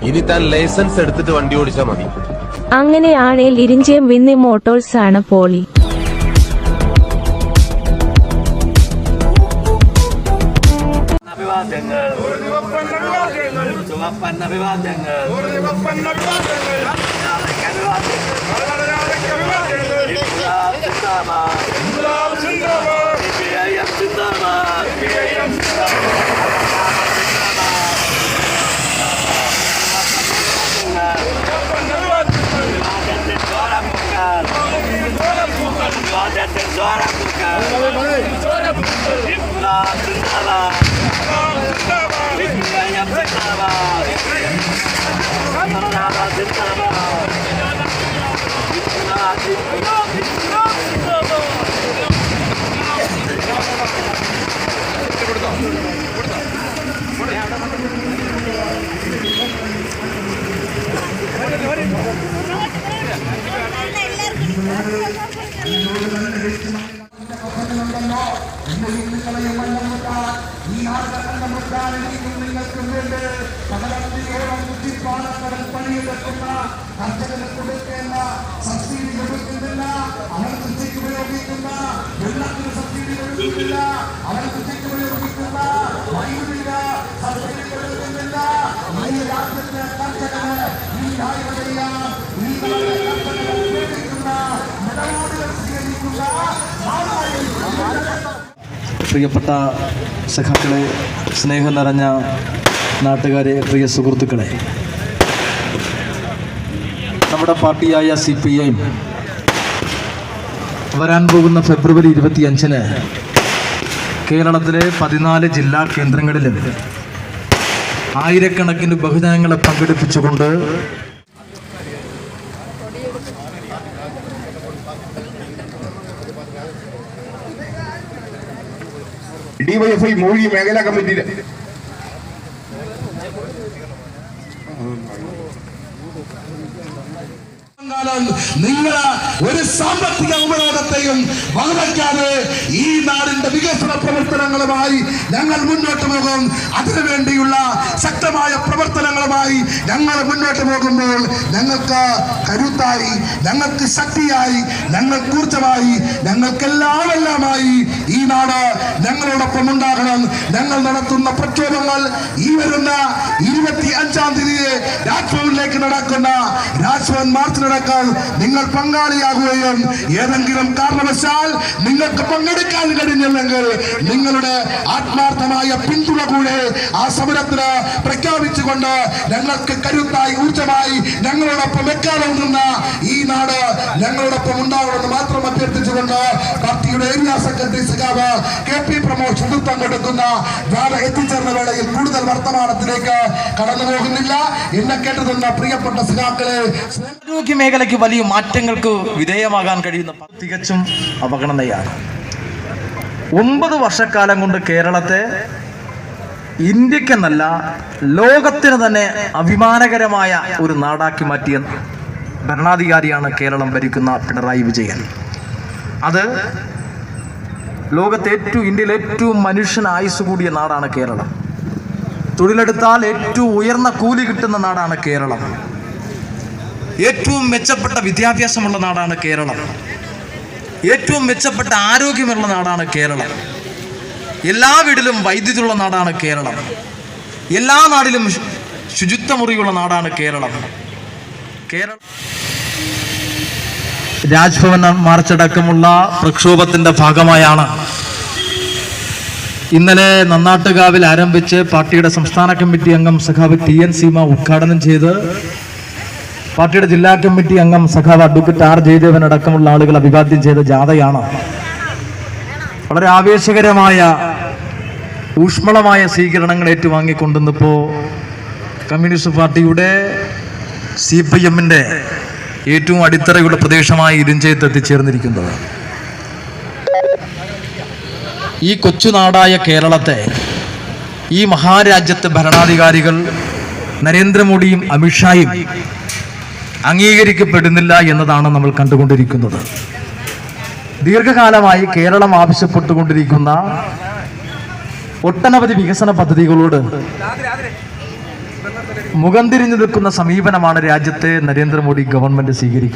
ഇനി താൻ ലൈസൻസ് എടുത്തിട്ട് വണ്ടി ഓടിച്ചാൽ മതി. അങ്ങനെയാണേൽ ഇരിഞ്ചയം വിന്നി മോട്ടോഴ്സ് ആണ് പോളി. പ്രിയപ്പെട്ട സഖാക്കളെ, സ്നേഹം നിറഞ്ഞ നാട്ടുകാരെ, പ്രിയ സുഹൃത്തുക്കളെ, നമ്മുടെ പാർട്ടിയായ CPI വരാൻ പോകുന്ന ഫെബ്രുവരി 25-ന് കേരളത്തിലെ 14 ജില്ലാ കേന്ദ്രങ്ങളിലും ആയിരക്കണക്കിന് ബഹുജനങ്ങളെ പങ്കെടുപ്പിച്ചുകൊണ്ട് DYFI മൂഴി മേഖലാ കമ്മിറ്റിയുടെ നിങ്ങൾ ഒരു സാമ്പത്തിക ഉപരോധത്തെയും വകവയ്ക്കാതെ ഈ നാടിന്റെ വികസന പ്രവർത്തനങ്ങളുമായി ഞങ്ങൾ മുന്നോട്ട് പോകും. അതിനുവേണ്ടിയുള്ള ശക്തമായ പ്രവർത്തനങ്ങളുമായി ഞങ്ങൾ മുന്നോട്ട് പോകുമ്പോൾ ഞങ്ങൾക്ക് കരുത്തായി, ഞങ്ങൾക്ക് ശക്തിയായി, ഞങ്ങൾക്ക് ഊർജ്ജമായി, ഞങ്ങൾക്കെല്ലാമെല്ലാമായി ഈ നാട് ഞങ്ങളോടൊപ്പം ഉണ്ടാകണം. ഞങ്ങൾ നടത്തുന്ന പ്രക്ഷോഭങ്ങൾ ഈ വരുന്ന 25-ാം തീയതി രാജ്ഭവനിലേക്ക് നടക്കുന്ന രാജ്ഭവൻ മാർച്ച് നടക്കാൻ നിങ്ങൾ പങ്കാളിയാകുകയും ഏതെങ്കിലും കാരണവശാൽ നിങ്ങൾക്ക് പങ്കെടുക്കാൻ കഴിഞ്ഞില്ലെങ്കിൽ നിങ്ങളുടെ ആത്മാർത്ഥമായ പിന്തുണ കൂടെ ആ സമരത്തിന് പ്രഖ്യാപിച്ചുകൊണ്ട് ഞങ്ങൾക്ക് കരുത്തായി, ഊർജ്ജമായി ഞങ്ങളോടൊപ്പം എക്കാലം നിന്ന ഈ നാട് ഞങ്ങളോടൊപ്പം ഉണ്ടാവണമെന്ന് മാത്രം അഭ്യർത്ഥിച്ചുകൊണ്ട് പാർട്ടിയുടെ ഏരിയ സെക്രട്ടറി സഖാവ് KP പ്രമോദ് നേതൃത്വം കൊടുക്കുന്ന ജാഥ എത്തിച്ചേർന്ന വേളയിൽ കൂടുതൽ വർത്തമാനത്തിലേക്ക് കടന്നു പോകുന്നില്ല. എന്നെ കേട്ടതെന്ന പ്രിയപ്പെട്ട സഖാക്കളെ, ആരോഗ്യ മേഖലയ്ക്ക് വലിയ മാറ്റങ്ങൾക്ക് വിധേയമാകാൻ കഴിയുന്ന തികച്ചും അവഗണനയാണ്. 9 വർഷക്കാലം കൊണ്ട് കേരളത്തെ ഇന്ത്യക്കെന്നല്ല ലോകത്തിന് തന്നെ അഭിമാനകരമായ ഒരു നാടാക്കി മാറ്റിയ ഭരണാധികാരിയാണ് കേരളം ഭരിക്കുന്ന പിണറായി വിജയൻ. അത് ലോകത്തെ ഇന്ത്യയിലെ ഏറ്റവും മനുഷ്യന് ആയുസ് കൂടിയ നാടാണ് കേരളം. തൊഴിലെടുത്താൽ ഏറ്റവും ഉയർന്ന കൂലി കിട്ടുന്ന നാടാണ് കേരളം. ഏറ്റവും മെച്ചപ്പെട്ട വിദ്യാഭ്യാസമുള്ള നാടാണ് കേരളം. ഏറ്റവും മെച്ചപ്പെട്ട ആരോഗ്യമുള്ള നാടാണ് കേരളം. എല്ലാ വീട്ടിലും വൈദ്യുതിയുള്ള നാടാണ് കേരളം. എല്ലാ നാടിലും ശുചിത്വമുറിയുള്ള നാടാണ് കേരളം. രാജ്ഭവൻ മാർച്ചടക്കമുള്ള പ്രക്ഷോഭത്തിന്റെ ഭാഗമായാണ് ഇന്നലെ നന്നാട്ടുകാവിൽ ആരംഭിച്ച് പാർട്ടിയുടെ സംസ്ഥാന കമ്മിറ്റി അംഗം സഖാവ് TN സീമ ഉദ്ഘാടനം ചെയ്ത് പാർട്ടിയുടെ ജില്ലാ കമ്മിറ്റി അംഗം സഖാവ് അഡ്വക്കേറ്റ് R ജയദേവൻ അടക്കമുള്ള ആളുകൾ അഭിവാദ്യം ചെയ്ത ജാഥയാണ്. വളരെ ആവേശകരമായ ഊഷ്മളമായ സ്വീകരണങ്ങൾ ഏറ്റുവാങ്ങിക്കൊണ്ടിരുന്നപ്പോൾ കമ്മ്യൂണിസ്റ്റ് പാർട്ടിയുടെ CPM-ന്റെ ഏറ്റവും അടിത്തറയുള്ള പ്രദേശമായ ഇരിഞ്ചയത്ത് എത്തിച്ചേർന്നിരിക്കുന്നത്. ഈ കൊച്ചുനാടായ കേരളത്തെ, ഈ മഹാരാജ്യത്തെ ഭരണാധികാരികൾ നരേന്ദ്രമോദിയും അമിത്ഷായും അംഗീകരിക്കപ്പെടുന്നില്ല എന്നതാണ് നമ്മൾ കണ്ടുകൊണ്ടിരിക്കുന്നത്. ദീർഘകാലമായി കേരളം ആവശ്യപ്പെട്ടുകൊണ്ടിരിക്കുന്ന ഒട്ടനവധി വികസന പദ്ധതികളോട് മുഖം തിരിഞ്ഞു നിൽക്കുന്ന സമീപനമാണ് രാജ്യത്തെ നരേന്ദ്രമോദി ഗവൺമെന്റ് സ്വീകരിക്കുന്നത്.